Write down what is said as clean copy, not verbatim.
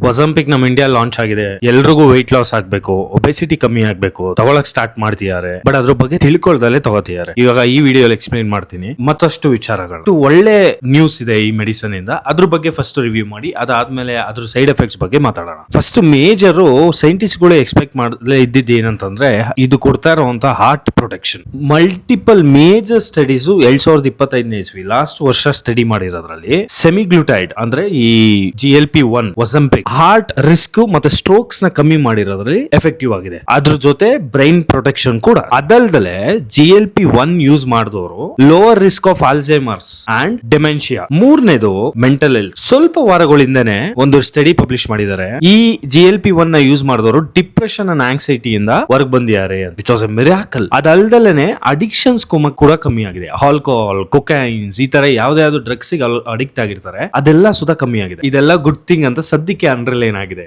ಒಜಂಪಿಕ್ ನಮ್ India launch ಆಗಿದೆ, ಎಲ್ರಿಗೂ weight ಲಾಸ್ ಆಗ್ಬೇಕು, ಒಬೆಸಿಟಿ ಕಮ್ಮಿ ಆಗ್ಬೇಕು, ತಗೊಳಕ್ ಸ್ಟಾರ್ಟ್ ಮಾಡ್ತಿದ್ದಾರೆ. ಬಟ್ ಅದ್ರ ಬಗ್ಗೆ ತಿಳ್ಕೊಳ್ದಲ್ಲೇ ತಗೋತಿದ್ದಾರೆ. ಇವಾಗ ಈ ವಿಡಿಯೋ ಎಕ್ಸ್ಪ್ಲೈನ್ ಮಾಡ್ತೀನಿ ಮತ್ತಷ್ಟು ವಿಚಾರಗಳು. ಒಳ್ಳೆ ನ್ಯೂಸ್ ಇದೆ ಈ ಮೆಡಿಸನ್ ಇಂದ, ಅದ್ರ ಬಗ್ಗೆ ಫಸ್ಟ್ ರಿವ್ಯೂ ಮಾಡಿ ಅದಾದ್ಮೇಲೆ ಅದ್ರ ಸೈಡ್ ಎಫೆಕ್ಟ್ಸ್ ಬಗ್ಗೆ ಮಾತಾಡೋಣ. ಫಸ್ಟ್ ಮೇಜರ್ ಸೈಂಟಿಸ್ಟ್ ಗಳು ಎಕ್ಸ್ಪೆಕ್ಟ್ ಮಾಡಲೇ ಇದ್ದಿದ್ದು ಏನಂತಂದ್ರೆ ಇದು ಕೊಡ್ತಾ ಇರುವಂತ heart protection. Multiple major studies 2025 ಇಸ್ವಿ ಲಾಸ್ಟ್ ವರ್ಷ ಸ್ಟಡಿ ಮಾಡಿರೋದ್ರಲ್ಲಿ ಸೆಮಿಗ್ಲುಟೈಡ್ ಅಂದ್ರೆ ಈ GLP-1 ಒಜಂಪಿಕ್ ಹಾರ್ಟ್ ರಿಸ್ಕ್ ಮತ್ತೆ ಸ್ಟ್ರೋಕ್ಸ್ ನ ಕಮ್ಮಿ ಮಾಡಿರೋದ್ರಲ್ಲಿ ಎಫೆಕ್ಟಿವ್ ಆಗಿದೆ. ಅದ್ರ ಜೊತೆ ಬ್ರೈನ್ ಪ್ರೊಟೆಕ್ಷನ್ ಕೂಡ. ಅದಲ್ದಲೆ GLP-1 ಯೂಸ್ ಮಾಡಿದವರು lower risk of Alzheimer's and dementia. ಮೂರನೇದು ಮೆಂಟಲ್ ಹೆಲ್ತ್. ಸ್ವಲ್ಪ ವಾರಗಳಿಂದನೇ ಒಂದು ಸ್ಟಡಿ ಪಬ್ಲಿಷ್ ಮಾಡಿದ್ದಾರೆ. ಈ GLP-1 ನ ಯೂಸ್ ಮಾಡಿದವರು ಡಿಪ್ರೆಷನ್ ಅಂಡ್ ಆಂಗ್ಸೈಟಿ ಇಂದ ಹೊರಗೆ ಬಂದಿದ್ದಾರೆ. Which was a miracle. ಅದಲ್ದಲೇನೆ ಅಡಿಕ್ಷನ್ಸ್ ಕೂಡ ಕಮ್ಮಿ ಆಗಿದೆ. ಆಲ್ಕೋಹಾಲ್, ಕೊಕೈನ್ಸ್ ಈ ತರ ಯಾವ್ದಾವ್ದು ಡ್ರಗ್ಸ್ ಅಡಿಕ್ಟ್ ಆಗಿರ್ತಾರೆ ಅದೆಲ್ಲ ಸುಧಾ ಕಮ್ಮಿ ಆಗಿದೆ. ಇದೆಲ್ಲ ಗುಡ್ ಥಿಂಗ್ ಅಂತ ಸದ್ಯಕ್ಕೆ ಅಂಡರ್ಲೈನ್ ಆಗಿದೆ.